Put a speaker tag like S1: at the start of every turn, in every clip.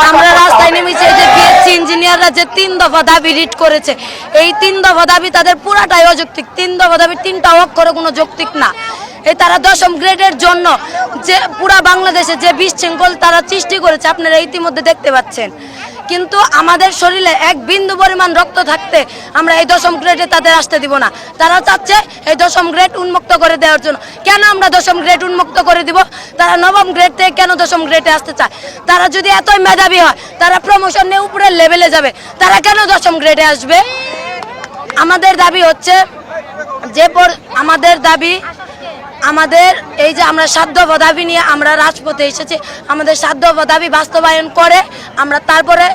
S1: আমরা রাস্তায় নেমেছি যে বিএসসি ইঞ্জিনিয়াররা যে 3 দফা দাবি রিট করেছে, এই 3 দফা দাবি তাদের পুরাটাই অযৌক্তিক। 3 দফা দাবি 3টা অক্ষরে কোনো যৌক্তিক না। এই তারা 10ম গ্রেডের জন্য যে পুরা বাংলাদেশে যে বিশৃঙ্খল তারা সৃষ্টি করেছে আপনারা ইতিমধ্যে দেখতে পাচ্ছেন। কিন্তু আমাদের শরীরে এক বিন্দু পরিমাণ রক্ত থাকতে আমরা এই 10ম গ্রেডে তাদের আসতে দিব না। তারা চাচ্ছে এই 10ম গ্রেড উন্মুক্ত করে দেওয়ার জন্য। কেন আমরা 10ম গ্রেড উন্মুক্ত করে দিব? তারা 9ম গ্রেড থেকে কেন 10ম গ্রেডে আসতে চায়? তারা যদি এতই মেধাবী হয় তারা প্রমোশন নিয়ে উপরের লেভেলে যাবে, তারা কেন 10ম গ্রেডে আসবে? আমাদের দাবি হচ্ছে যে আমাদের এই যে আমরা 7 দফা দাবি নিয়ে আমরা রাজপথে এসেছি, আমাদের 7 দফা দাবি বাস্তবায়ন করে আমরা তারপরে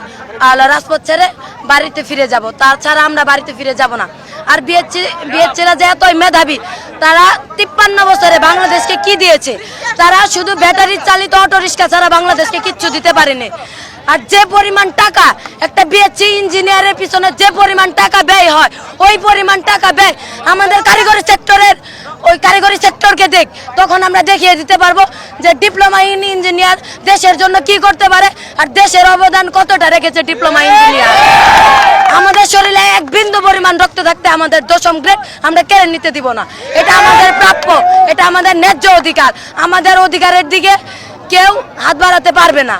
S1: রাজপথ ছেড়ে বাড়িতে ফিরে যাব। তাছাড়া আমরা বাড়িতে ফিরে যাব না। আর বিএসসিরা যে এতই মেধাবী, তারা 53 বছরে বাংলাদেশকে কি দিয়েছে? তারা শুধু ব্যাটারি চালিত অটোরিক্সা ছাড়া বাংলাদেশকে কিচ্ছু দিতে পারেনি। আর যে পরিমাণ টাকা একটা বিএসসি ইঞ্জিনিয়ারের পিছনে যে পরিমাণ টাকা ব্যয় হয়, ওই পরিমাণ টাকা ব্যয় আমাদের কারিগরি সেক্টরকে দেখ, তখন আমরা দেখিয়ে দিতে পারবো যে ডিপ্লোমা ইন ইঞ্জিনিয়ার দেশের জন্য কি করতে পারে আর দেশের অবদান কতটা রেখেছে ডিপ্লোমা ইঞ্জিনিয়ার। আমাদের শরীরে এক বিন্দু পরিমাণ রক্ত থাকতে আমাদের 10ম গ্রেড আমরা কেড়ে নিতে দিব না। এটা আমাদের প্রাপ্য, এটা আমাদের ন্যায্য অধিকার। আমাদের অধিকারের দিকে কেউ হাত বাড়াতে পারবে না।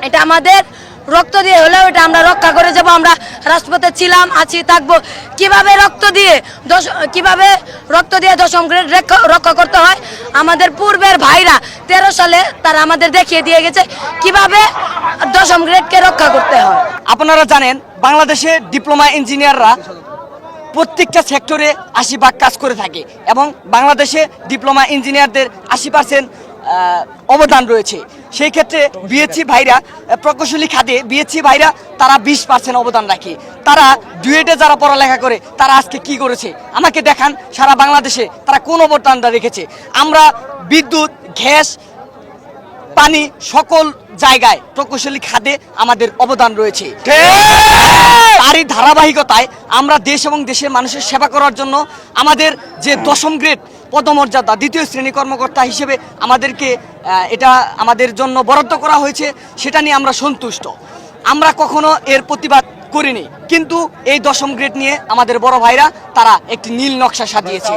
S1: এটা আমাদের রক্ত দিয়ে হলেও এটা আমরা রক্ষা করে যাব। আমরা রাজপথে ছিলাম, আছি, থাকবো। কিভাবে রক্ত দিয়ে 10ম গ্রেড রক্ষা করতে হয় আমাদের পূর্বের ভাইরা 13 সালে তারা আমাদের দেখিয়ে দিয়ে গেছে কিভাবে 10ম গ্রেডকে রক্ষা করতে হয়।
S2: আপনারা জানেন বাংলাদেশে ডিপ্লোমা ইঞ্জিনিয়াররা প্রত্যেকটা সেক্টরে 80% কাজ করে থাকে এবং বাংলাদেশে ডিপ্লোমা ইঞ্জিনিয়ারদের 80% অবদান রয়েছে। সেই ক্ষেত্রে বিএসসি ভাইরা প্রকৌশলী খাতে বিএসসি ভাইরা তারা 20% অবদান রাখে। তারা ডুয়েটে যারা পড়ালেখা করে তারা আজকে কি করেছে আমাকে দেখান, সারা বাংলাদেশে তারা কোন অবদানটা রেখেছে? আমরা বিদ্যুৎ, গ্যাস, পানি সকল জায়গায় প্রকৌশলী খাতে আমাদের অবদান রয়েছে। তারই ধারাবাহিকতায় আমরা দেশ এবং দেশের মানুষের সেবা করার জন্য আমাদের যে 10ম গ্রেড পদমর্যাদা 2য় শ্রেণী কর্মকর্তা হিসেবে আমাদেরকে এটা আমাদের জন্য বরাদ্দ করা হয়েছে, সেটা নিয়ে আমরা সন্তুষ্ট। আমরা কখনো এর প্রতিবাদ করিনি, কিন্তু এই 10ম গ্রেড নিয়ে আমাদের বড় ভাইরা তারা একটি নীল নকশা সাজিয়েছে।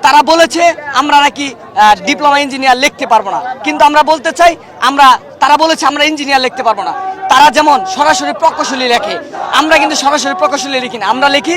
S2: তারা বলেছে আমরা নাকি ডিপ্লোমা ইঞ্জিনিয়ার লিখতে পারবো না, কিন্তু আমরা বলতে চাই তারা বলেছে আমরা ইঞ্জিনিয়ার লিখতে পারবো না। তারা যেমন সরাসরি প্রকৌশলী লেখে, আমরা কিন্তু সরাসরি প্রকৌশলী লিখি না, আমরা লিখি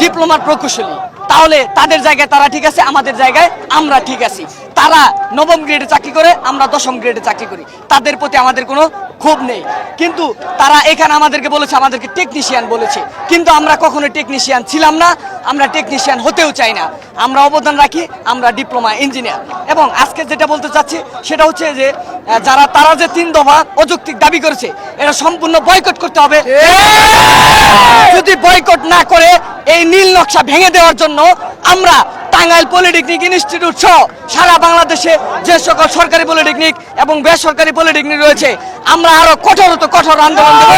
S2: ডিপ্লোমার প্রকৌশলী। তাহলে তাদের জায়গায় তারা ঠিক আছে, আমাদের জায়গায় আমরা ঠিক আছি। তারা 9ম গ্রেডে চাকরি করে, আমরা 10ম গ্রেডে চাকরি করি। তাদের প্রতি আমাদের কোনো ক্ষোভ নেই, কিন্তু তারা এখানে আমাদেরকে বলেছে আমাদেরকে টেকনিশিয়ান বলেছে, কিন্তু আমরা কখনো টেকনিশিয়ান ছিলাম না, আমরা টেকনিশিয়ান হতেও চাই না। আমরা অবদান রাখি, আমরা ডিপ্লোমা ইঞ্জিনিয়ার। এবং আজকে যেটা বলতে চাচ্ছি সেটা হচ্ছে যে তারা যে 3 দফা অযৌক্তিক দাবি করেছে এটা সম্পূর্ণ বয়কট করতে হবে। যদি বয়কট না করে এই নীল নকশা ভেঙে দেওয়ার জন্য আমরা টাঙ্গাইল পলিটেকনিক ইনস্টিটিউট সহ সারা বাংলাদেশে যে সকল সরকারি পলিটেকনিক এবং বেসরকারি পলিটেকনিক রয়েছে আমরা আরো কঠোর আন্দোলন দেব।